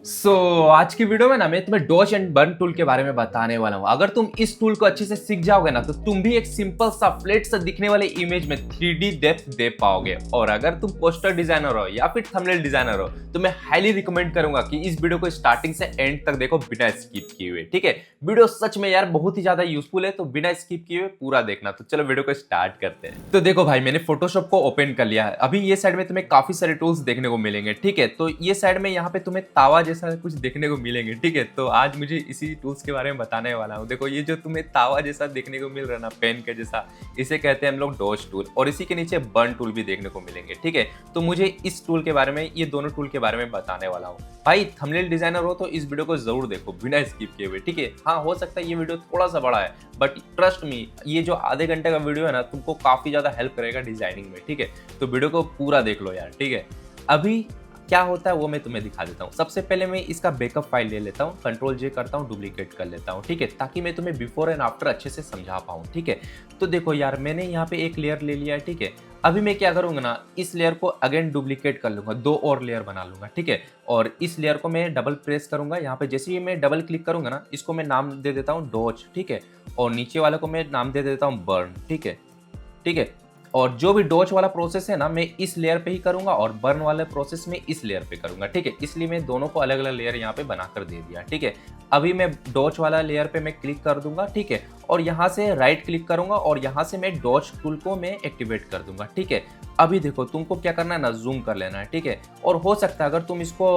आज की वीडियो में ना मैं तुम्हें डॉच एंड बर्न टूल के बारे में बताने वाला हूँ। अगर तुम इस टूल को अच्छे से सीख जाओगे ना तो तुम भी एक सिंपल सा फ्लैट सा दिखने वाले इमेज में 3D डेप्थ दे पाओगे। और अगर तुम पोस्टर डिजाइनर हो या फिर थंबनेल डिजाइनर हो तो मैं हाईली रिकमेंड करूंगा कि इस वीडियो को स्टार्टिंग से एंड तक देखो बिना स्किप किए हुए। ठीक है, वीडियो सच में यार बहुत ही ज्यादा यूजफुल है, तो बिना स्किप किए हुए पूरा देखना। तो चलो वीडियो को स्टार्ट करते हैं। तो देखो भाई, मैंने फोटोशॉप को ओपन कर लिया है। अभी ये साइड में तुम्हें काफी सारे टूल्स देखने को मिलेंगे। ठीक है, तो ये साइड में यहाँ पे तुम्हें तावा जैसा कुछ देखने को मिलेंगे। ठीक है, तो आज मुझे इसी टूल्स के बारे में बताने वाला हूँ। देखो, ये जो तुम्हें तावा जैसा देखने को मिल रहा है ना, पेन के जैसा, इसे कहते हैं हम लोग डॉच टूल, और इसी के नीचे बर्न टूल भी देखने को मिलेंगे। ठीक है, तो मुझे इस टूल के बारे में, ये दोनों टूल के बारे में बताने वाला हूँ। भाई थंबनेल डिजाइनर हो तो इस वीडियो को जरूर देखो बिना स्किप किए हुए। ठीक है, हाँ हो सकता है ये वीडियो थोड़ा सा बड़ा है, बट ट्रस्ट मी, ये जो आधे घंटे का वीडियो है ना, तुमको काफी ज्यादा हेल्प करेगा डिजाइनिंग में। ठीक है, तो वीडियो को पूरा देख लो यार। ठीक है, अभी क्या होता है वो मैं तुम्हें दिखा देता हूँ। सबसे पहले मैं इसका बैकअप फाइल ले लेता हूँ, Ctrl+J करता हूँ, डुप्लीकेट कर लेता हूँ। ठीक है, ताकि मैं तुम्हें बिफोर एंड आफ्टर अच्छे से समझा पाऊँ। ठीक है, तो देखो यार, मैंने यहाँ पे एक लेयर ले लिया है। ठीक है, अभी मैं क्या करूंगा ना, इस लेयर को अगेन डुप्लीकेट कर लूंगा, दो और लेयर बना लूंगा। ठीक है, और इस लेयर को मैं डबल प्रेस करूंगा। यहाँ पे जैसे ही मैं डबल क्लिक करूंगा ना, इसको मैं नाम दे देता हूँ डॉच। ठीक है, और नीचे वाले को मैं नाम दे देता हूँ बर्न। ठीक है, ठीक है, और जो भी डॉच वाला प्रोसेस है ना, मैं इस लेयर पे ही करूंगा, और बर्न वाला प्रोसेस में इस लेयर पे करूंगा। ठीक है, इसलिए मैं दोनों को अलग अलग लेयर यहाँ पे बनाकर दे दिया। ठीक है, अभी मैं डॉच वाला लेयर पे मैं क्लिक कर दूंगा। ठीक है, और यहाँ से राइट क्लिक करूंगा और यहाँ से मैं डॉच टूल को मैं एक्टिवेट कर दूंगा। ठीक है, अभी देखो तुमको क्या करना है ना, जूम कर लेना है। ठीक है, और हो सकता है अगर तुम इसको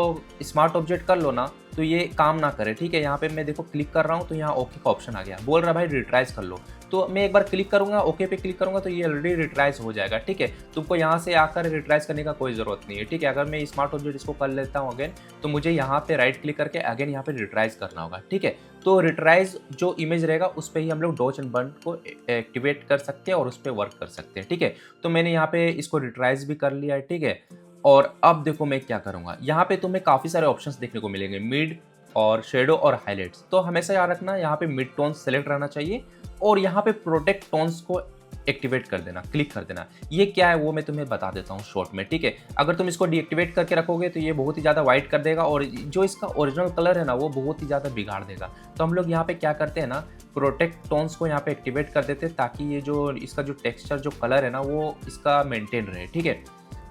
स्मार्ट ऑब्जेक्ट कर लो ना तो ये काम ना करे। ठीक है, यहाँ पे मैं देखो क्लिक कर रहा हूँ तो यहाँ ओके का ऑप्शन आ गया, बोल रहा है भाई रिट्राइज कर लो। तो मैं एक बार क्लिक करूंगा, ओके पे क्लिक करूंगा तो ये ऑलरेडी रिट्राइज हो जाएगा। ठीक है, तुमको यहाँ से आकर रिट्राइज करने का कोई जरूरत नहीं है। ठीक है, अगर मैं स्मार्ट ऑब्जेक्ट इसको कर लेता हूँ अगेन, तो मुझे यहाँ पे राइट क्लिक करके अगेन यहाँ पे रिट्राइज करना होगा। ठीक है, तो रिट्राइज जो इमेज रहेगा उस पर ही हम लोग डॉच एंड बर्न को एक्टिवेट कर सकते हैं और उस पर वर्क कर सकते हैं। ठीक है, तो मैंने यहाँ पे इसको रिट्राइज भी कर लिया है। ठीक है, और अब देखो मैं क्या करूंगा, यहाँ पे तुम्हें काफी सारे ऑप्शंस देखने को मिलेंगे, मिड और शेडो और हाईलाइट्स। तो हमेशा याद रखना, यहाँ पे मिड टोन्स सेलेक्ट रहना चाहिए और यहाँ पे प्रोटेक्ट टोन्स को एक्टिवेट कर देना, क्लिक कर देना। ये क्या है वो मैं तुम्हें बता देता हूँ शॉर्ट में। ठीक है, अगर तुम इसको डीएक्टिवेट करके रखोगे तो ये बहुत ही ज़्यादा वाइट कर देगा और जो इसका ओरिजिनल कलर है ना वो बहुत ही ज़्यादा बिगाड़ देगा। तो हम लोग यहाँ पे क्या करते हैं ना, प्रोटेक्ट टोन्स को यहाँ पे एक्टिवेट कर देते हैं ताकि ये जो इसका जो टेक्सचर जो कलर है ना वो इसका मेंटेन रहे। ठीक है,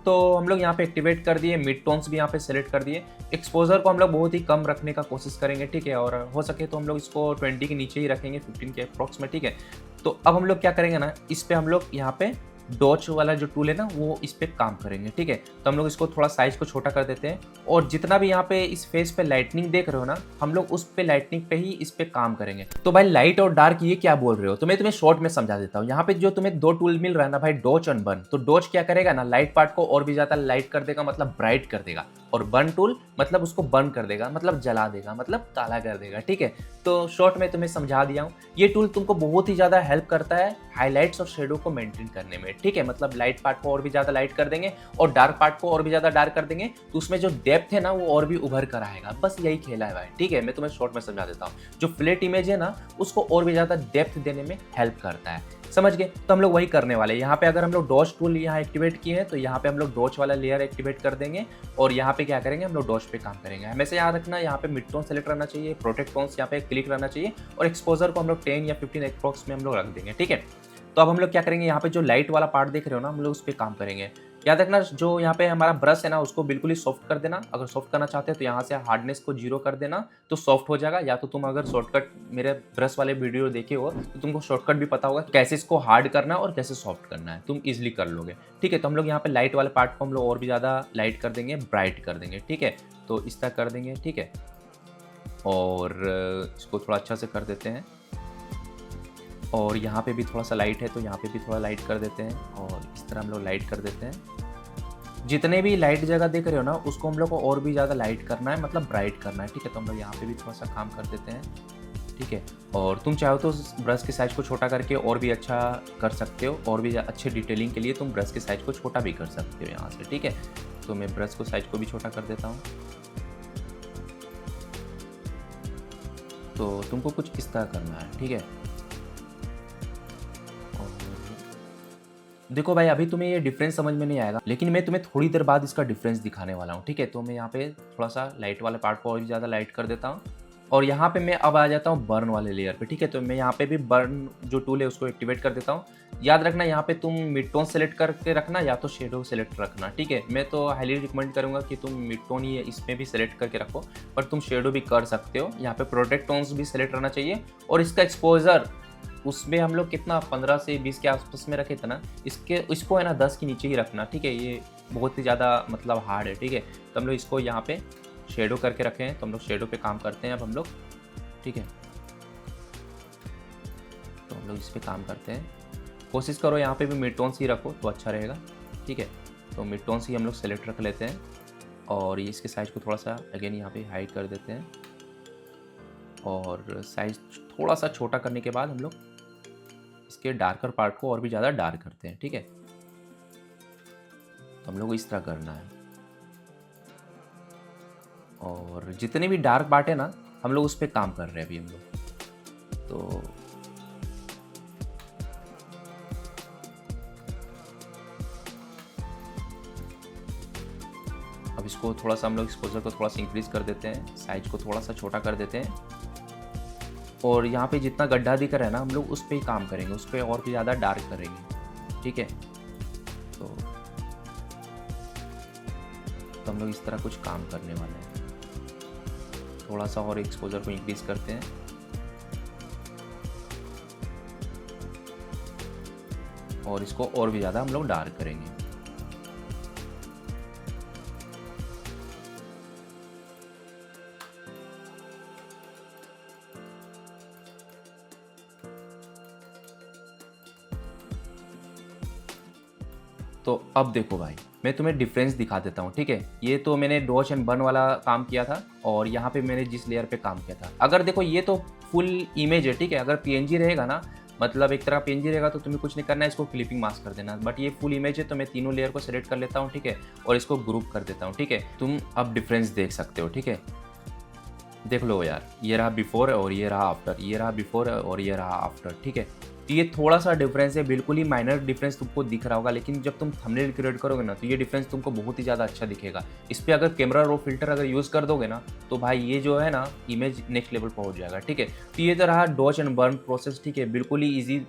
तो हम लोग यहाँ पे एक्टिवेट कर दिए, मिड टोन्स भी यहाँ पे सेलेक्ट कर दिए। एक्सपोजर को हम लोग बहुत ही कम रखने का कोशिश करेंगे। ठीक है, और हो सके तो हम लोग इसको 20 के नीचे ही रखेंगे, 15 के अप्रॉक्स में। ठीक है, तो अब हम लोग क्या करेंगे ना, इस पे हम लोग यहाँ पे डॉच वाला जो टूल है ना वो इस पे काम करेंगे। ठीक है, तो हम लोग इसको थोड़ा साइज को छोटा कर देते हैं और जितना भी यहाँ पे इस फेस पे लाइटनिंग देख रहे हो ना, हम लोग उस पे लाइटनिंग पे ही इस पे काम करेंगे। तो भाई लाइट और डार्क ये क्या बोल रहे हो, तो मैं तुम्हें शॉर्ट में समझा देता हूँ। यहाँ पे जो तुम्हें दो टूल मिल रहा है ना भाई, डॉच एंड बर्न, तो डॉच क्या करेगा ना, लाइट पार्ट को और भी ज्यादा लाइट कर देगा, मतलब ब्राइट कर देगा, और बर्न टूल मतलब उसको बर्न कर देगा, मतलब जला देगा, मतलब काला कर देगा। ठीक है, तो शॉर्ट में तुम्हें समझा दिया हूँ। ये टूल तुमको बहुत ही ज्यादा हेल्प करता है हाइलाइट्स और शेडो को मेंटेन करने में। ठीक है, मतलब लाइट पार्ट को और भी ज्यादा लाइट कर देंगे और डार्क पार्ट को और भी ज्यादा डार्क कर देंगे, तो उसमें जो डेप्थ है ना वो और भी उभर कर आएगा। बस यही खेला है भाई। ठीक है, मैं तुम्हें शॉर्ट में समझा देता हूँ। जो फ्लैट इमेज है ना उसको और भी ज्यादा डेप्थ देने में हेल्प करता है, समझ गए। तो हम लोग वही करने वाले हैं। यहाँ पे अगर हम लोग डॉच टूल यहाँ एक्टिवेट किए हैं तो यहाँ पे हम लोग डॉच वाला लेयर एक्टिवेट कर देंगे और यहाँ पे क्या करेंगे, हम लोग डॉच पे काम करेंगे। हमेशा याद रखना, यहाँ पे मिड टोन सेलेक्ट रहना चाहिए, प्रोटेक्ट टोन्स यहाँ पे क्लिक रहना चाहिए और एक्सपोजर को हम लोग 10 या 15 अप्रॉक्स में हम लोग रख देंगे। ठीक है, तो अब हम लोग क्या करेंगे, यहाँ पे जो लाइट वाला पार्ट देख रहे हो ना, हम लोग उस पर काम करेंगे। याद रखना, जो यहाँ पे हमारा ब्रश है ना उसको बिल्कुल ही सॉफ्ट कर देना। अगर सॉफ्ट करना चाहते हैं तो यहाँ से हार्डनेस को 0 कर देना तो सॉफ्ट हो जाएगा। या तो तुम अगर शॉर्टकट मेरे ब्रश वाले वीडियो देखे हो तो तुमको शॉर्टकट भी पता होगा कैसे इसको हार्ड करना है और कैसे सॉफ्ट करना है, तुम इजिली कर लोगे। ठीक है, तो हम लोग यहाँ पे लाइट वाले पार्ट को हम लोग और भी ज़्यादा लाइट कर देंगे, ब्राइट कर देंगे। ठीक है, तो इस तरह कर देंगे। ठीक है, और इसको थोड़ा अच्छा से कर देते हैं और यहाँ पे भी थोड़ा सा लाइट है तो यहाँ पे भी थोड़ा लाइट कर देते हैं और इस तरह हम लोग लाइट कर देते हैं। जितने भी लाइट जगह देख रहे हो ना उसको हम लोग को और भी ज़्यादा लाइट करना है, मतलब ब्राइट करना है। ठीक है, तो हम लोग यहाँ पे भी थोड़ा सा काम कर देते हैं। ठीक है, और तुम चाहो तो ब्रश के साइज को छोटा करके और भी अच्छा कर सकते हो, और भी अच्छे डिटेलिंग के लिए तुम ब्रश के साइज को छोटा भी कर सकते हो यहाँ से। ठीक है, तो मैं ब्रश को साइज को भी छोटा कर देता हूँ। तो तुमको कुछ इस तरह करना है। ठीक है, देखो भाई, अभी तुम्हें ये डिफरेंस समझ में नहीं आएगा, लेकिन मैं तुम्हें थोड़ी देर बाद इसका डिफरेंस दिखाने वाला हूँ, ठीक है। तो मैं यहाँ पे थोड़ा सा लाइट वाले पार्ट को और भी ज़्यादा लाइट कर देता हूँ, और यहाँ पे मैं अब आ जाता हूँ बर्न वाले लेयर पे, ठीक है। तो मैं यहाँ पे भी बर्न जो टूल है उसको एक्टिवेट कर देता हूँ। याद रखना, यहाँ पे तुम मिड टोन सेलेक्ट करके रखना या तो शेडो सेलेक्ट रखना, ठीक है। मैं तो हाईली रिकमेंड करूँगा कि तुम मिड टोन ही इसमें भी सेलेक्ट करके रखो, पर तुम शेडो भी कर सकते हो। यहाँ पे प्रोटेक्ट टोन्स भी सेलेक्ट रहना चाहिए, और इसका एक्सपोजर उसमें हम लोग कितना 15 से 20 के आसपास में रखे थे ना, इसको है ना 10 के नीचे ही रखना, ठीक है। ये बहुत ही ज़्यादा मतलब हार्ड है, ठीक है। तो हम लोग इसको यहाँ पे शेडो करके रखे हैं, तो हम लोग शेडो पे काम करते हैं अब हम लोग, ठीक है। तो हम लोग इस पे काम करते हैं। कोशिश करो यहाँ पे भी मिड टोन्स ही रखो तो अच्छा रहेगा, ठीक है। तो मिड टोन्स ही हम लोग सेलेक्ट रख लेते हैं, और ये इसके साइज़ को थोड़ा सा अगेन यहाँ पे हाइड कर देते हैं, और साइज़ थोड़ा सा छोटा करने के बाद हम लोग इसके डार्कर पार्ट को और भी ज़्यादा डार्क करते हैं, ठीक है। तो हम लोग को इस तरह करना है, और जितने भी डार्क पार्ट है ना, हम लोग उस पर काम कर रहे हैं अभी हम लोग। तो अब इसको थोड़ा सा हम लोग एक्सपोजर को थोड़ा सा इंक्रीज कर देते हैं, साइज को थोड़ा सा छोटा कर देते हैं, और यहाँ पे जितना गड्ढा दिख रहा है ना, हम लोग उस पर ही काम करेंगे, उस पर और भी ज़्यादा डार्क करेंगे, ठीक है। तो हम लोग इस तरह कुछ काम करने वाले हैं। थोड़ा सा और एक्सपोजर को इंक्रीज करते हैं, और इसको और भी ज़्यादा हम लोग डार्क करेंगे। तो अब देखो भाई, मैं तुम्हें डिफरेंस दिखा देता हूँ, ठीक है। ये तो मैंने डॉच एंड बर्न वाला काम किया था, और यहाँ पे मैंने जिस लेयर पे काम किया था, अगर देखो ये तो फुल इमेज है, ठीक है। अगर पीएनजी रहेगा ना, मतलब एक तरह पीएनजी रहेगा, तो तुम्हें कुछ नहीं करना है, इसको क्लिपिंग मास्क कर देना। बट ये फुल इमेज है, तो मैं तीनों लेयर को सेलेक्ट कर लेता हूँ, ठीक है, और इसको ग्रुप कर देता हूँ, ठीक है। तुम अब डिफरेंस देख सकते हो, ठीक है। देख लो यार, ये रहा बिफोर और ये रहा आफ्टर, ये रहा बिफोर और ये रहा आफ्टर, ठीक है। तो ये थोड़ा सा डिफरेंस है, बिल्कुल ही माइनर डिफरेंस तुमको दिख रहा होगा, लेकिन जब तुम थंबनेल क्रिएट करोगे ना, तो ये डिफरेंस तुमको बहुत ही ज़्यादा अच्छा दिखेगा। इस पर अगर कैमरा रो फिल्टर अगर यूज़ कर दोगे ना, तो भाई ये जो है ना, इमेज नेक्स्ट लेवल पहुँच जाएगा, ठीक है। तो ये तो रहा डॉच एंड बर्न प्रोसेस, ठीक है। बिल्कुल ही ईजी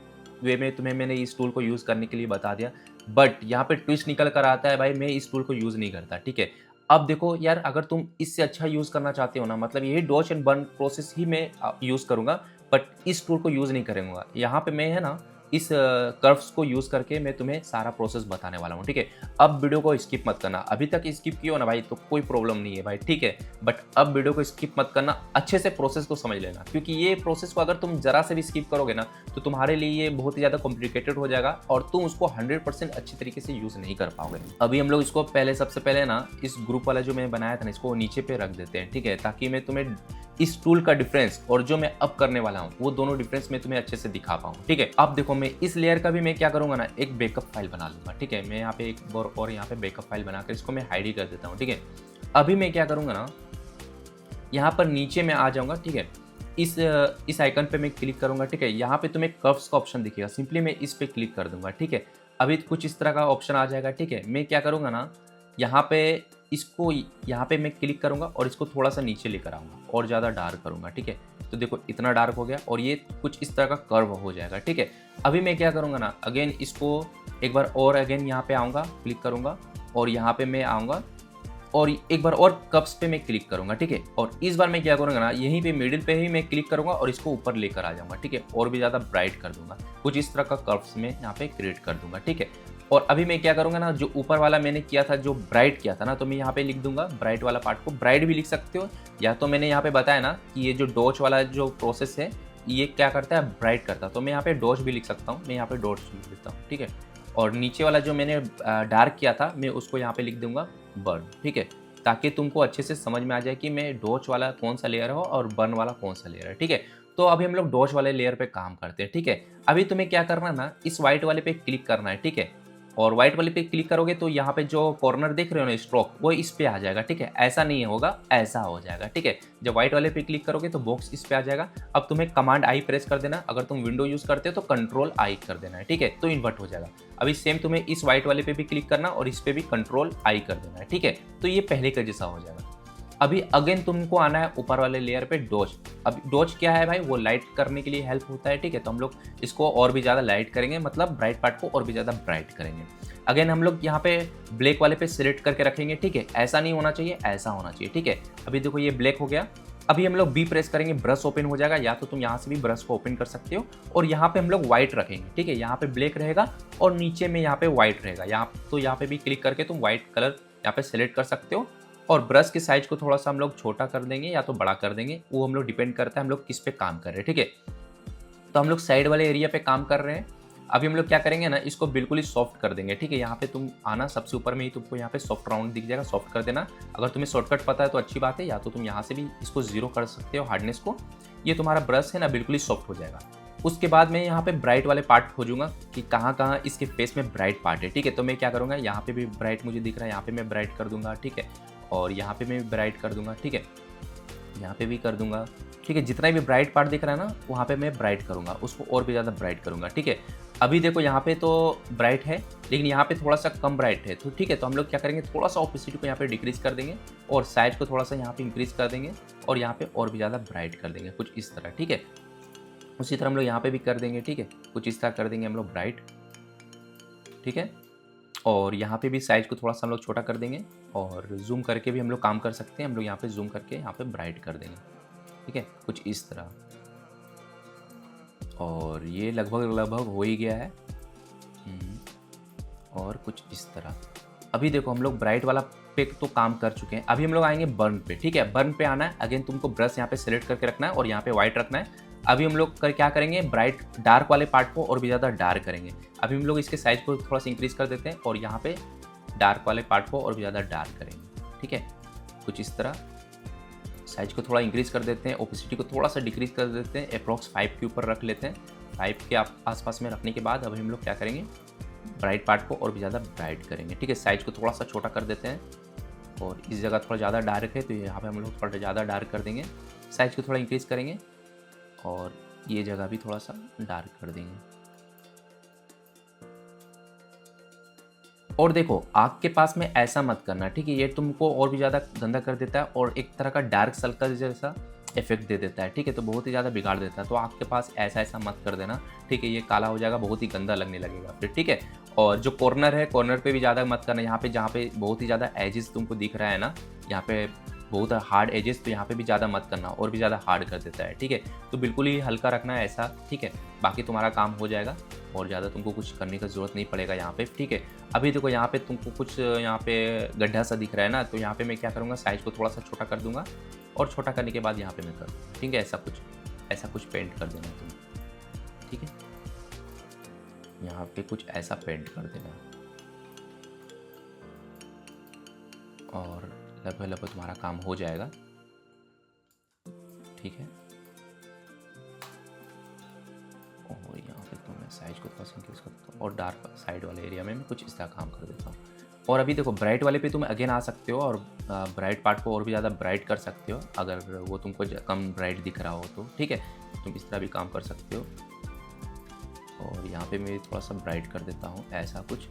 वे में तुम्हें मैंने इस टूल को यूज़ करने के लिए बता दिया, बट यहाँ पे ट्विस्ट निकल कर आता है भाई, मैं इस टूल को यूज़ नहीं करता, ठीक है। अब देखो यार, अगर तुम इससे अच्छा यूज़ करना चाहते हो ना, मतलब यही डॉच एंड बर्न प्रोसेस ही मैं यूज़ करूँगा, बट इस टूल को यूज़ नहीं करूँगा। यहाँ पे मैं है ना, इस कर्व्स को यूज़ करके मैं तुम्हें सारा प्रोसेस बताने वाला हूँ, ठीक है। अब वीडियो को स्किप मत करना, अभी तक स्किप किया हो ना भाई, तो कोई प्रॉब्लम नहीं है भाई, ठीक है। बट अब वीडियो को स्किप मत करना, अच्छे से प्रोसेस को समझ लेना, क्योंकि ये प्रोसेस को अगर तुम जरा से भी स्किप करोगे ना, तो तुम्हारे लिए ये बहुत ही ज़्यादा कॉम्प्लिकेटेड हो जाएगा, और तुम उसको 100% अच्छी तरीके से यूज़ नहीं कर पाओगे। अभी हम लोग इसको सबसे पहले ना, इस ग्रुप वाला जो मैंने बनाया था ना, इसको नीचे पे रख देते हैं, ठीक है, ताकि मैं तुम्हें इस टूल का डिफरेंस और जो मैं अब करने वाला हूँ, वो दोनों डिफरेंस मैं तुम्हें अच्छे से दिखा पाऊँ, ठीक है। अब देखो, मैं इस लेयर का भी मैं क्या करूँगा ना, एक बैकअप फाइल बना लूँगा, ठीक है। मैं यहाँ पे एक और यहाँ पे बैकअप फाइल बनाकर इसको मैं हाइड ही कर देता हूँ, ठीक है। अभी मैं क्या करूँगा ना, यहाँ पर नीचे में आ जाऊँगा, ठीक है। इस आइकन पे मैं क्लिक करूँगा, ठीक है। यहाँ पे तुम्हें कर्व्स का ऑप्शन दिखेगा, सिंपली मैं इस पे क्लिक कर दूंगा, ठीक है। अभी कुछ इस तरह का ऑप्शन आ जाएगा, ठीक है। मैं क्या करूँगा ना, यहाँ पे इसको यहाँ पे मैं क्लिक करूँगा, और इसको थोड़ा सा नीचे लेकर आऊँगा, और ज़्यादा डार्क करूँगा, ठीक है। तो देखो इतना डार्क हो गया, और ये कुछ इस तरह का कर्व हो जाएगा, ठीक है। अभी मैं क्या करूँगा ना, अगेन इसको एक बार और अगेन यहाँ पे आऊँगा, क्लिक करूँगा, और यहाँ पे मैं आऊँगा, और एक बार और कप्स पे मैं क्लिक करूँगा, ठीक है। और इस बार मैं क्या करूँगा ना, यहीं पे मिडिल पे ही मैं क्लिक करूँगा, और इसको ऊपर लेकर आ जाऊँगा, ठीक है, और भी ज़्यादा ब्राइट कर दूँगा, कुछ इस तरह का कर्व्स में यहाँ पे क्रिएट कर दूँगा, ठीक है। और अभी मैं क्या करूँगा ना, जो ऊपर वाला मैंने किया था, जो ब्राइट किया था ना, तो मैं यहाँ पे लिख दूंगा ब्राइट वाला पार्ट को, ब्राइट भी लिख सकते हो, या तो मैंने यहाँ पे बताया ना कि ये जो डॉच वाला जो प्रोसेस है, ये क्या करता है, ब्राइट करता है, तो मैं यहाँ पे डॉच भी लिख सकता हूँ, मैं यहाँ पे डॉट्स लिख देता हूँ, ठीक है। और नीचे वाला जो मैंने डार्क किया था, मैं उसको यहाँ पे लिख दूंगा बर्न, ठीक है, ताकि तुमको अच्छे से समझ में आ जाए कि मैं डॉच वाला कौन सा लेयर हो और बर्न वाला कौन सा लेयर है, ठीक है। तो अभी हम लोग डॉच वाले लेयर पे काम करते हैं, ठीक है। अभी तुम्हें क्या करना है ना, इस व्हाइट वाले पे क्लिक करना है, ठीक है। और व्हाइट वाले पे क्लिक करोगे तो यहाँ पे जो कॉर्नर देख रहे हो ना स्ट्रोक, वो इस पे आ जाएगा, ठीक है। ऐसा नहीं होगा, ऐसा हो जाएगा, ठीक है। जब व्हाइट वाले पे क्लिक करोगे तो बॉक्स इस पे आ जाएगा। अब तुम्हें कमांड आई प्रेस कर देना, अगर तुम विंडो यूज़ करते हो तो कंट्रोल आई कर देना है, ठीक है, तो इन्वर्ट हो जाएगा। अभी सेम तुम्हें इस व्हाइट वाले पे भी क्लिक करना और इस पे भी कंट्रोल आई कर देना है, ठीक है, तो ये पहले का जैसा हो जाएगा। अभी अगेन तुमको आना है ऊपर वाले लेयर पे डॉज। अब डॉज क्या है भाई, वो लाइट करने के लिए हेल्प होता है, ठीक है। तो हम लोग इसको और भी ज़्यादा लाइट करेंगे, मतलब ब्राइट पार्ट को और भी ज़्यादा ब्राइट करेंगे। अगेन हम लोग यहाँ पे ब्लैक वाले पे सिलेक्ट करके रखेंगे, ठीक है। ऐसा नहीं होना चाहिए, ऐसा होना चाहिए, ठीक है। अभी देखो ये ब्लैक हो गया। अभी हम लोग बी प्रेस करेंगे, ब्रश ओपन हो जाएगा, या तो तुम यहाँ से भी ब्रश को ओपन कर सकते हो। और यहाँ पे हम लोग व्हाइट रखेंगे, ठीक है। यहाँ पे ब्लैक रहेगा और नीचे में यहाँ पे व्हाइट रहेगा। यहाँ पे भी क्लिक करके तुम व्हाइट कलर यहाँ पे सेलेक्ट कर सकते हो। और ब्रश के साइज को थोड़ा सा हम लोग छोटा कर देंगे या तो बड़ा कर देंगे, वो हम लोग डिपेंड करता है हम लोग किस पे काम कर रहे हैं, ठीक है। तो हम लोग साइड वाले एरिया पे काम कर रहे हैं। अभी हम लोग क्या करेंगे ना, इसको बिल्कुल ही सॉफ्ट कर देंगे, ठीक है। यहाँ पे तुम आना, सबसे ऊपर में ही तुमको यहाँ पे सॉफ्ट राउंड दिख जाएगा, सॉफ्ट कर देना। अगर तुम्हें शॉर्टकट पता है तो अच्छी बात है, या तो तुम यहाँ से भी इसको 0 कर सकते हो हार्डनेस को। ये तुम्हारा ब्रश है ना, बिल्कुल ही सॉफ्ट हो जाएगा। उसके बाद मैं यहाँ पे ब्राइट वाले पार्ट खोजूंगा कि कहाँ कहाँ इसके फेस में ब्राइट पार्ट है, ठीक है। तो मैं क्या करूँगा, यहाँ पे भी ब्राइट मुझे दिख रहा है, यहाँ पे मैं ब्राइट कर दूंगा, ठीक है। और यहाँ पे मैं ब्राइट कर दूंगा, ठीक है। यहाँ पे भी कर दूंगा, ठीक है। जितना भी ब्राइट पार्ट दिख रहा है ना, वहाँ पे मैं ब्राइट करूँगा, उसको और भी ज़्यादा ब्राइट करूँगा, ठीक है। अभी देखो यहाँ पे तो ब्राइट है, लेकिन यहाँ पे थोड़ा सा कम ब्राइट है, तो ठीक है। तो हम लोग क्या करेंगे, थोड़ा सा ऑपोसिटी को यहाँ पे डिक्रीज कर देंगे और साइज को थोड़ा सा यहाँ पे इंक्रीज कर देंगे और यहाँ पे और भी ज़्यादा ब्राइट कर देंगे, कुछ इस तरह, ठीक है। उसी तरह हम लोग यहाँ पे भी कर देंगे, ठीक है, कुछ इस तरह कर देंगे हम लोग ब्राइट, ठीक है। और यहाँ पे भी साइज को थोड़ा सा हम लोग छोटा कर देंगे और जूम करके भी हम लोग काम कर सकते हैं। हम लोग यहाँ पे जूम करके यहाँ पे ब्राइट कर देंगे, ठीक है, कुछ इस तरह। और ये लगभग हो ही गया है। और कुछ इस तरह। अभी देखो हम लोग ब्राइट वाला पे तो काम कर चुके हैं। अभी हम लोग आएंगे बर्न पे, ठीक है। बर्न पे आना है, अगेन तुमको ब्रश यहाँ पे सिलेक्ट करके रखना है और यहाँ पे व्हाइट रखना है। अभी हम लोग क्या करेंगे, ब्राइट डार्क वाले पार्ट को और भी ज़्यादा डार्क करेंगे। अभी हम लोग इसके साइज को थोड़ा सा इंक्रीज कर देते हैं और यहाँ पे डार्क वाले पार्ट को और भी ज़्यादा डार्क करेंगे, ठीक है, कुछ इस तरह। साइज को थोड़ा इंक्रीज कर देते हैं, ओपेसिटी को थोड़ा सा डिक्रीज कर देते हैं, अप्रॉक्स 5 के ऊपर रख लेते हैं। 5 के आसपास में रखने के बाद अभी हम लोग क्या करेंगे, ब्राइट पार्ट को और भी ज़्यादा ब्राइट करेंगे, ठीक है। साइज को थोड़ा सा छोटा कर देते हैं और इस जगह थोड़ा ज़्यादा डार्क है तो यहाँ पे हम लोग थोड़ा ज़्यादा डार्क कर देंगे। साइज को थोड़ा इंक्रीज करेंगे और ये जगह भी थोड़ा सा डार्क कर देंगे। और देखो आँख के पास में ऐसा मत करना, ठीक है, ये तुमको और भी ज़्यादा गंदा कर देता है और एक तरह का डार्क सर्कल जैसा इफेक्ट दे देता है, ठीक है, तो बहुत ही ज़्यादा बिगाड़ देता है। तो आँख के पास ऐसा मत कर देना, ठीक है, ये काला हो जाएगा, बहुत ही गंदा लगने लगेगा फिर, ठीक है। और जो कॉर्नर है, कॉर्नर पे भी ज़्यादा मत करना, यहाँ पे जहाँ पे बहुत ही ज़्यादा एजेस तुमको दिख रहा है ना, यहाँ पे बहुत हार्ड एजेस, तो यहाँ पे भी ज़्यादा मत करना, और भी ज़्यादा हार्ड कर देता है, ठीक है। तो बिल्कुल ही हल्का रखना है ऐसा, ठीक है, बाकी तुम्हारा काम हो जाएगा और ज़्यादा तुमको कुछ करने का ज़रूरत नहीं पड़ेगा यहाँ पे, ठीक है। अभी देखो यहाँ पे तुमको कुछ यहाँ पे गड्ढा सा दिख रहा है ना, तो यहाँ पे मैं क्या करूँगा, साइज को थोड़ा सा छोटा कर दूंगा और छोटा करने के बाद यहाँ पे मैं कर दूँगा, ठीक है। ऐसा कुछ पेंट कर देना तुम, ठीक है, यहाँ पे कुछ ऐसा पेंट कर देना और लगभग तुम्हारा काम हो जाएगा, ठीक है। और यहाँ पे तो मैं साइज को थोड़ा सा इंक्रीज करता हूँ और डार्क साइड वाले एरिया में मैं कुछ इस तरह काम कर देता हूँ। और अभी देखो ब्राइट वाले पे तुम अगेन आ सकते हो और ब्राइट पार्ट को और भी ज़्यादा ब्राइट कर सकते हो, अगर वो तुमको कम ब्राइट दिख रहा हो तो, ठीक है, तुम इस तरह भी काम कर सकते हो। और यहाँ पे मैं थोड़ा सा ब्राइट कर देता हूँ, ऐसा कुछ।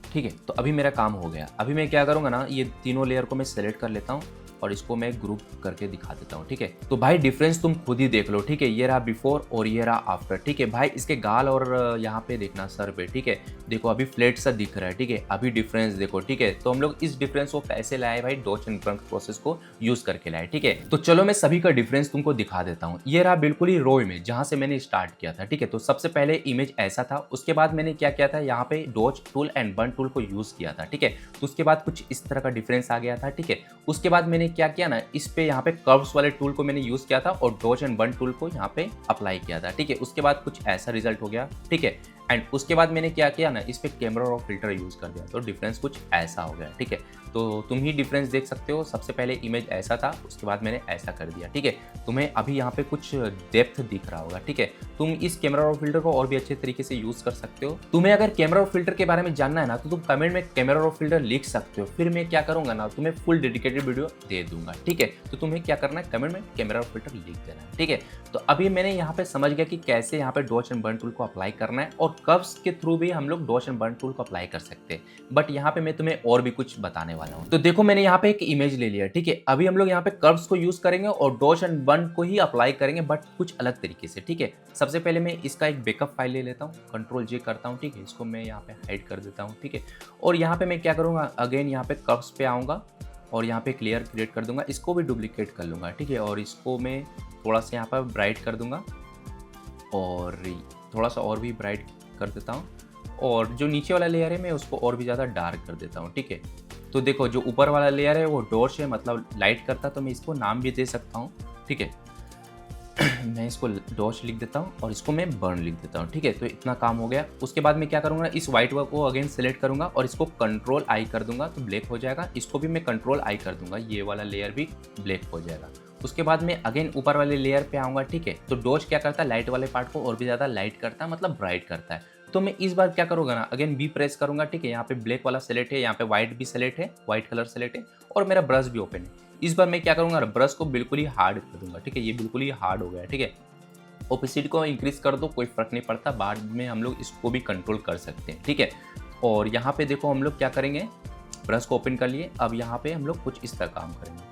ठीक है, तो अभी मेरा काम हो गया। अभी मैं क्या करूँगा ना, ये तीनों लेयर को मैं सेलेक्ट कर लेता हूँ और इसको मैं ग्रुप करके दिखा देता हूँ, ठीक है। तो भाई डिफरेंस तुम खुद ही देख लो, ठीक है, ये रहा बिफोर और ये रहा आफ्टर, ठीक है। भाई इसके गाल और यहाँ पे देखना सर पे, ठीक है, देखो अभी फ्लैट सा दिख रहा है, ठीक है। अभी डिफरेंस देखो, ठीक है। तो हम लोग इस डिफरेंस को कैसे लाए भाई, डॉच एंड बर्न प्रोसेस को यूज करके लाए, ठीक है। तो चलो मैं सभी का डिफरेंस तुमको दिखा देता हूँ। ये रहा बिल्कुल ही रो इमेज जहाँ से मैंने स्टार्ट किया था, ठीक है। तो सबसे पहले इमेज ऐसा था, उसके बाद मैंने क्या किया था, यहाँ पे डॉच टूल एंड बर्न टूल को यूज किया था, ठीक है। तो उसके बाद कुछ इस तरह का डिफरेंस आ गया था, ठीक है। उसके बाद मैंने क्या किया ना, इस पे यहाँ पे कर्व्स वाले टूल को मैंने यूज किया था और डॉच एंड बर्न टूल को यहाँ पे अप्लाई किया था, ठीक है। उसके बाद कुछ ऐसा रिजल्ट हो गया, ठीक है। एंड उसके बाद मैंने क्या किया ना, इस पे कैमरा और फिल्टर यूज कर दिया, तो डिफरेंस कुछ ऐसा हो गया, ठीक है। तो तुम ही डिफरेंस देख सकते हो, सबसे पहले इमेज ऐसा था, उसके बाद मैंने ऐसा कर दिया, ठीक है। तुम्हें अभी यहाँ पे कुछ डेप्थ दिख रहा होगा, ठीक है। तुम इस कैमरा और फिल्टर को और भी अच्छे तरीके से यूज कर सकते हो। तुम्हें अगर कैमरा और फिल्टर के बारे में जानना है ना, तो तुम कमेंट में कैमरा और फिल्टर लिख सकते हो, फिर मैं क्या करूंगा ना, तुम्हें फुल डेडिकेटेड वीडियो दे दूंगा, ठीक है। तो तुम्हें क्या करना है, कमेंट में कैमरा और फिल्टर लिख देना है, ठीक है। तो अभी मैंने यहाँ पे समझ गया कि कैसे यहाँ पे डॉच एंड बर्न टूल को अप्लाई करना है, और कर्व्स के थ्रू भी हम लोग डॉच एंड बर्न टूल को अप्लाई कर सकते हैं। बट यहाँ पे मैं तुम्हें और भी कुछ बताने वाला हूँ। तो देखो मैंने यहाँ पे एक इमेज ले लिया, ठीक है। अभी हम लोग यहाँ पे कर्व्स को यूज करेंगे और डॉच एंड बर्न को ही अप्लाई करेंगे, बट कुछ अलग तरीके से, ठीक है। सबसे पहले मैं इसका एक बैकअप फाइल ले लेता हूँ, Ctrl+J करता हूँ, ठीक है। इसको मैं यहाँ पे हाइड कर देता हूँ, ठीक है। और यहाँ पे मैं क्या करूँगा, अगेन यहाँ पे कर्व्स पे आऊँगा और यहाँ पे क्लियर क्रिएट कर दूंगा, इसको भी डुप्लीकेट कर लूँगा, ठीक है। और इसको मैं थोड़ा सा यहाँ पर ब्राइट कर दूंगा और थोड़ा सा और भी ब्राइट कर देता हूँ, और जो नीचे वाला लेयर है मैं उसको और भी ज़्यादा डार्क कर देता हूँ, ठीक है। तो देखो जो ऊपर वाला लेयर है वो डॉर्च है, मतलब लाइट करता, तो मैं इसको नाम भी दे सकता हूँ, ठीक है। मैं इसको डॉच लिख देता हूँ और इसको मैं बर्न लिख देता हूँ, ठीक है। तो इतना काम हो गया। उसके बाद मैं क्या करूँगा, इस व्हाइट को अगेन सेलेक्ट करूँगा और इसको Ctrl+I कर दूंगा तो ब्लैक हो जाएगा। इसको भी मैं Ctrl+I कर दूंगा, ये वाला लेयर भी ब्लैक हो जाएगा। उसके बाद मैं अगेन ऊपर वाले लेयर पे आऊँगा, ठीक है। तो डॉच क्या करता है, लाइट वाले पार्ट को और भी ज़्यादा लाइट करता है, मतलब ब्राइट करता है। तो मैं इस बार क्या करूँगा ना, अगेन बी प्रेस करूँगा, ठीक है। यहाँ पे ब्लैक वाला सेलेक्ट है, यहाँ पे व्हाइट भी सेलेक्ट है, व्हाइट कलर सेलेक्ट है, और मेरा ब्रश भी ओपन है। इस बार मैं क्या करूँगा, ब्रश को बिल्कुल ही हार्ड कर दूंगा, ठीक है। ये बिल्कुल ही हार्ड हो गया, ठीक है। ओपेसिटी को इंक्रीज कर दो, कोई फर्क नहीं पड़ता, बाद में हम लोग इसको भी कंट्रोल कर सकते हैं, ठीक है। और यहाँ पे देखो हम लोग क्या करेंगे, ब्रश को ओपन कर लिए, अब यहाँ पे हम लोग कुछ इस तरह काम करेंगे,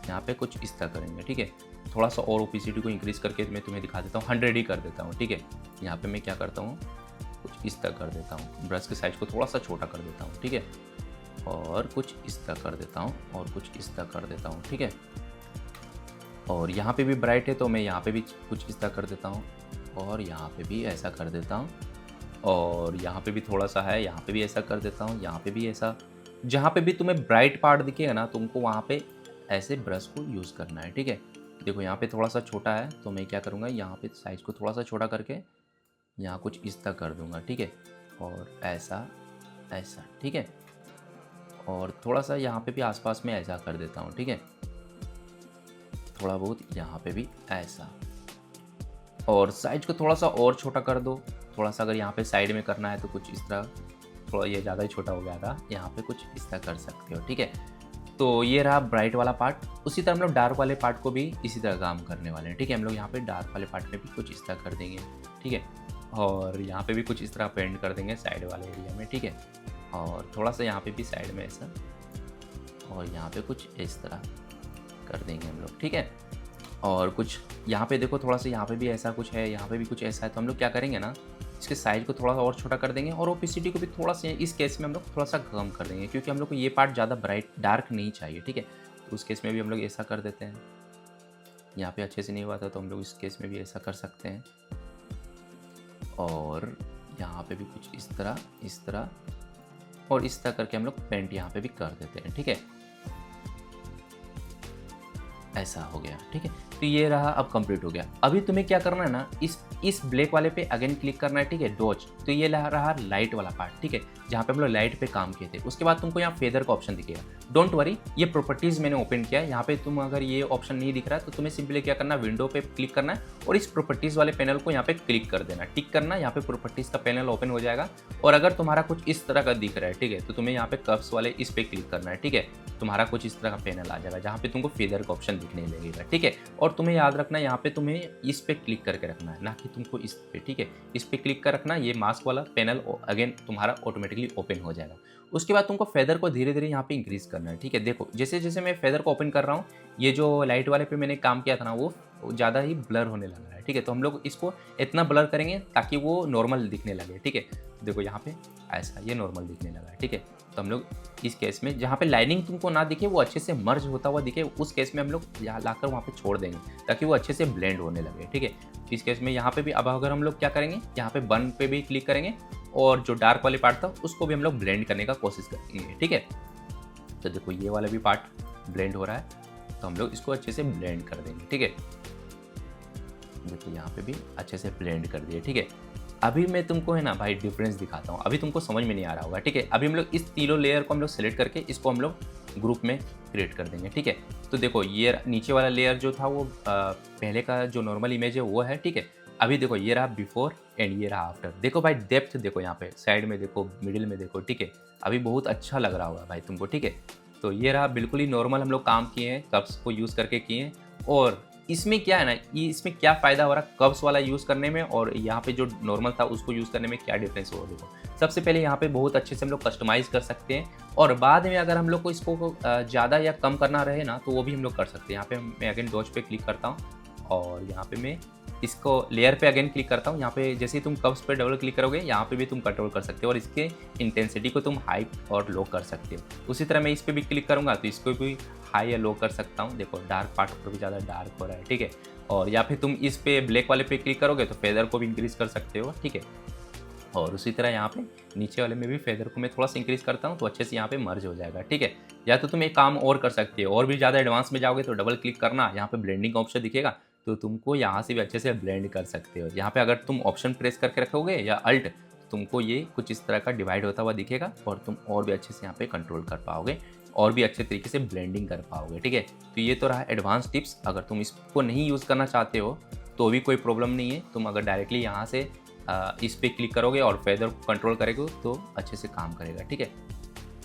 यहाँ पे कुछ इस तरह करेंगे, ठीक है। थोड़ा सा और ओपेसिटी को इंक्रीज करके मैं तुम्हें दिखा देता हूँ, 100 ही कर देता हूँ, ठीक है। यहाँ पे मैं क्या करता हूँ, कुछ इस तरह कर देता हूँ, ब्रश के साइज को थोड़ा सा छोटा कर देता हूँ, ठीक है। और कुछ इस तरह कर देता हूँ और कुछ इस तरह कर देता हूँ, ठीक है। और यहाँ पे भी ब्राइट है तो मैं यहाँ पे भी कुछ इस तरह कर देता हूँ, और यहाँ पे भी ऐसा कर देता हूँ, और यहाँ पे भी थोड़ा सा है, यहाँ पे भी ऐसा कर देता हूँ, यहाँ पे भी ऐसा। जहाँ पे भी तुम्हें ब्राइट पार्ट दिखेगा ना, तुमको वहाँ पे ऐसे ब्रश को यूज़ करना है, ठीक है। देखो यहाँ पे थोड़ा सा छोटा है तो मैं क्या करूँगा, यहाँ पे साइज़ को थोड़ा सा छोटा करके यहाँ कुछ इस तरह कर दूँगा, ठीक है। और ऐसा ऐसा, ठीक है। और थोड़ा सा यहाँ पे भी आसपास में ऐसा कर देता हूँ, ठीक है। थोड़ा बहुत यहाँ पे भी ऐसा, और साइज को थोड़ा सा और छोटा कर दो। थोड़ा सा अगर यहाँ पे साइड में करना है तो कुछ इस तरह, थोड़ा ये ज़्यादा ही छोटा हो गया था, यहाँ पे कुछ इस तरह कर सकते हो, ठीक है। तो ये रहा ब्राइट वाला पार्ट। उसी तरह हम लोग डार्क वाले पार्ट को भी इसी तरह काम करने वाले हैं, ठीक है। हम लोग यहाँ पे डार्क वाले पार्ट में भी कुछ इस तरह कर देंगे, ठीक है। और यहाँ पे भी कुछ इस तरह पेंट कर देंगे साइड वाले एरिया में, ठीक है। और थोड़ा सा यहाँ पे भी साइड में ऐसा, और यहाँ पे कुछ इस तरह कर देंगे हम लोग, ठीक है। और कुछ यहाँ पे देखो, थोड़ा सा यहाँ पे भी ऐसा कुछ है, यहाँ पे भी कुछ ऐसा है। तो हम लोग क्या करेंगे ना, इसके साइज को थोड़ा सा और छोटा कर देंगे, और ओपेसिटी को भी थोड़ा सा इस केस में हम लोग थोड़ा सा कम कर देंगे, क्योंकि हम लोग को ये पार्ट ज़्यादा ब्राइट डार्क नहीं चाहिए, ठीक है। तो उस केस में भी हम लोग ऐसा कर देते हैं। यहाँ पे अच्छे से नहीं हुआ था तो हम लोग इस केस में भी ऐसा कर सकते हैं। और यहाँ पे भी कुछ इस तरह और इस तरह करके हम लोग पेंट यहाँ पे भी कर देते हैं, ठीक है। ऐसा हो गया, ठीक है। तो ये रहा, अब कंप्लीट हो गया। अभी तुम्हें क्या करना है ना, इस ब्लैक वाले पे अगेन क्लिक करना है, ठीक है, डॉच। तो ये रहा लाइट वाला पार्ट, ठीक है, जहाँ पे हम लोग लाइट पे काम किए थे। उसके बाद तुमको यहाँ फेदर का ऑप्शन दिखेगा। डोंट वरी, ये प्रॉपर्टीज मैंने ओपन किया है। यहाँ पे तुम अगर ये ऑप्शन नहीं दिख रहा है तो तुम्हें सिंपली क्या करना है, विंडो पे क्लिक करना है और इस प्रॉपर्टीज वाले पैनल को यहाँ पे क्लिक कर देना, टिक करना। यहाँ पे प्रॉपर्टीज का पैनल ओपन हो जाएगा। और अगर तुम्हारा कुछ इस तरह का दिख रहा है, ठीक है, तो तुम्हें यहाँ पे कर्व्स वाले इस पे क्लिक करना है, ठीक है। तुम्हारा कुछ इस तरह का पैनल आ जाएगा जहाँ पे तुमको फेदर का ऑप्शन दिखने लगेगा, ठीक है। और तुम्हें याद रखना, यहाँ पे तुम्हें इस पे क्लिक करके रखना है, ना कि तुमको इस पे, ठीक है। इस पे क्लिक कर रखना, ये मास्क वाला पैनल अगेन तुम्हारा ऑटोमेटिकली ओपन हो जाएगा। उसके बाद तुमको फेदर को धीरे धीरे यहाँ पे इंक्रीज करना है, ठीक है। देखो जैसे जैसे मैं फेदर को ओपन कर रहा हूँ, ये जो लाइट वाले पे मैंने काम किया था ना, वो ज़्यादा ही ब्लर होने लगा है, ठीक है। तो हम लोग इसको इतना ब्लर करेंगे ताकि वो नॉर्मल दिखने लगे, ठीक है। देखो यहाँ पे ऐसा ये नॉर्मल दिखने लगा है, ठीक है। तो हम लोग इस केस में जहाँ पे लाइनिंग तुमको ना दिखे, वो अच्छे से मर्ज होता हुआ दिखे, उस केस में हम लोग यहाँ लाकर वहाँ पे छोड़ देंगे ताकि वो अच्छे से ब्लेंड होने लगे, ठीक है। इस केस में यहाँ पे भी अब अगर हम लोग क्या करेंगे, यहाँ पे बर्न पे भी क्लिक करेंगे और जो डार्क वाले पार्ट था उसको भी हम लोग ब्लेंड करने का कोशिश करेंगे, ठीक है। तो देखो ये वाला भी पार्ट ब्लेंड हो रहा है, तो हम लोग इसको अच्छे से ब्लेंड कर देंगे, ठीक है। देखो यहाँ पे भी अच्छे से ब्लेंड कर दिए, ठीक है। अभी मैं तुमको है ना भाई डिफरेंस दिखाता हूँ, अभी तुमको समझ में नहीं आ रहा होगा, ठीक है। अभी हम लोग इस तीनों लेयर को हम लोग सेलेक्ट करके इसको हम लोग ग्रुप में क्रिएट कर देंगे। ठीक है, तो देखो ये नीचे वाला लेयर जो था वो पहले का जो नॉर्मल इमेज है वो है। ठीक है, अभी देखो ये रहा बिफोर एंड ये रहा आफ्टर। देखो भाई डेप्थ देखो, यहाँ पे साइड में देखो, मिडिल में देखो। ठीक है, अभी बहुत अच्छा लग रहा होगा भाई तुमको। ठीक है, तो ये रहा बिल्कुल ही नॉर्मल हम लोग काम किए हैं, कर्व्स को यूज़ करके किए हैं। और इसमें क्या है ना, ये इसमें क्या फ़ायदा हो रहा है कर्व्स वाला यूज़ करने में और यहाँ पे जो नॉर्मल था उसको यूज़ करने में क्या डिफरेंस हो देखो। सबसे पहले यहाँ पे बहुत अच्छे से हम लोग कस्टमाइज़ कर सकते हैं और बाद में अगर हम लोग को इसको ज़्यादा या कम करना रहे ना तो वो भी हम लोग कर सकते हैं। यहाँ पे मैं अगेन डॉज पे क्लिक करता हूँ और यहाँ पे मैं इसको लेयर पे अगेन क्लिक करता हूँ। यहाँ पे जैसे ही तुम कर्व्स पे डबल क्लिक करोगे यहाँ पे भी तुम कंट्रोल कर सकते हो और इसके इंटेंसिटी को तुम हाई और लो कर सकते हो। उसी तरह मैं इस पर भी क्लिक करूँगा तो इसको भी हाई या लो कर सकता हूँ। देखो डार्क पार्ट पर भी ज़्यादा डार्क हो रहा है। ठीक है, और या फिर तुम इस पे ब्लैक वाले पे क्लिक करोगे तो फेदर को भी इंक्रीज़ कर सकते हो। ठीक है, और उसी तरह यहाँ पे नीचे वाले में भी फेदर को मैं थोड़ा सा इंक्रीज़ करता हूँ तो अच्छे से यहाँ पे मर्ज हो जाएगा। ठीक है, या तो तुम एक काम और कर सकते हो और भी ज़्यादा एडवांस में जाओगे तो डबल क्लिक करना, यहाँ पे ब्लेंडिंग का ऑप्शन दिखेगा तो तुमको यहाँ से भी अच्छे से ब्लेंड कर सकते हो। यहाँ पे अगर तुम ऑप्शन प्रेस करके रखोगे या अल्ट, तुमको ये कुछ इस तरह का डिवाइड होता हुआ दिखेगा और तुम और भी अच्छे से यहाँ पे कंट्रोल कर पाओगे और भी अच्छे तरीके से ब्लेंडिंग कर पाओगे। ठीक है, तो ये तो रहा एडवांस टिप्स। अगर तुम इसको नहीं यूज़ करना चाहते हो तो भी कोई प्रॉब्लम नहीं है। तुम अगर डायरेक्टली यहाँ से इस पर क्लिक करोगे और फेदर को कंट्रोल करेगे तो अच्छे से काम करेगा। ठीक है,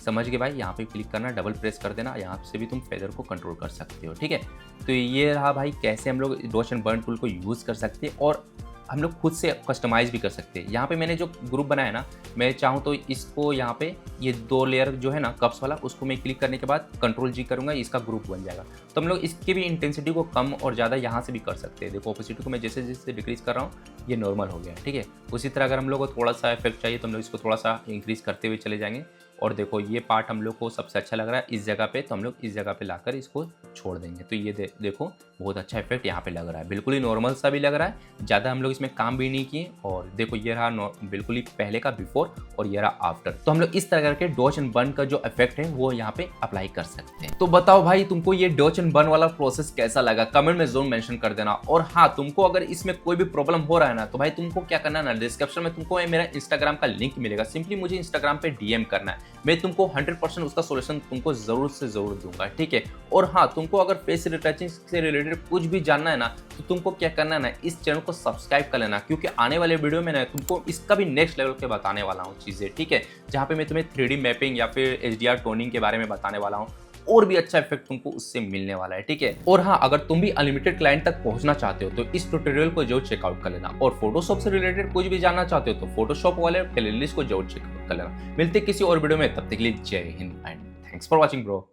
समझ गए भाई। यहाँ पे क्लिक करना, डबल प्रेस कर देना, यहाँ से भी तुम फेदर को कंट्रोल कर सकते हो। ठीक है, तो ये रहा भाई कैसे हम लोग डॉश एंड बर्न टूल को यूज़ कर सकते हैं और हम लोग खुद से कस्टमाइज़ भी कर सकते हैं। यहाँ पे मैंने जो ग्रुप बनाया ना, मैं चाहूँ तो इसको यहाँ पे ये 2 लेयर जो है ना कर्व्स वाला, उसको मैं क्लिक करने के बाद कंट्रोल जी करूँगा, इसका ग्रुप बन जाएगा। तो हम लोग इसकी भी इंटेंसिटी को कम और ज़्यादा यहाँ से भी कर सकते हैं। देखो ऑपोसिटी को मैं जैसे जैसे डिक्रीज़ कर रहा हूँ ये नॉर्मल हो गया है। ठीक है, उसी तरह अगर हम लोग को थोड़ा सा इफेक्ट चाहिए तो हम लोग इसको थोड़ा सा इंक्रीज़ करते हुए चले जाएंगे। और देखो ये पार्ट हम लोग को सबसे अच्छा लग रहा है इस जगह पे, तो हम लोग इस जगह पे लाकर इसको छोड़ देंगे। तो ये देखो बहुत अच्छा इफेक्ट यहाँ पे लग रहा है, बिल्कुल ही नॉर्मल सा भी लग रहा है, ज़्यादा हम लोग इसमें काम भी नहीं किए। और देखो ये रहा बिल्कुल ही पहले का बिफोर और ये रहा आफ्टर। तो हम लोग इस तरह करके डॉच एंड बर्न का जो इफेक्ट है वो यहाँ पे अप्लाई कर सकते हैं। तो बताओ भाई तुमको ये डॉच एंड बर्न वाला प्रोसेस कैसा लगा, कमेंट में जरूर मेंशन कर देना। और हाँ, तुमको अगर इसमें कोई भी प्रॉब्लम हो रहा है ना तो भाई तुमको क्या करना है ना, डिस्क्रिप्शन में तुमको मेरा इंस्टाग्राम का लिंक मिलेगा, सिंपली मुझे इंस्टाग्राम पे डीएम करना है, मैं तुमको 100% उसका सोल्यूशन तुमको जरूर से जरूर दूंगा। ठीक है, और हाँ, तुमको अगर फेस रिटचिंग से रिलेटेड कुछ भी जानना है ना तो तुमको क्या करना है ना, इस चैनल को सब्सक्राइब कर लेना, क्योंकि आने वाले वीडियो में ना तुमको इसका भी नेक्स्ट लेवल के बताने वाला हूँ चीज़ें। ठीक है, जहाँ पे मैं तुम्हें 3D मैपिंग या फिर HDR टोनिंग के बारे में बताने वाला हूँ और भी अच्छा इफेक्ट तुमको उससे मिलने वाला है। ठीक है, और हाँ, अगर तुम भी अनलिमिटेड क्लाइंट तक पहुंचना चाहते हो तो इस ट्यूटोरियल को जरूर चेकआउट कर लेना। और फोटोशॉप से रिलेटेड कुछ भी जानना चाहते हो तो फोटोशॉप वाले प्लेलिस्ट को जरूर चेकआउट कर लेना। मिलते किसी और वीडियो में, तब तक के लिए जय Hind and thanks for watching bro.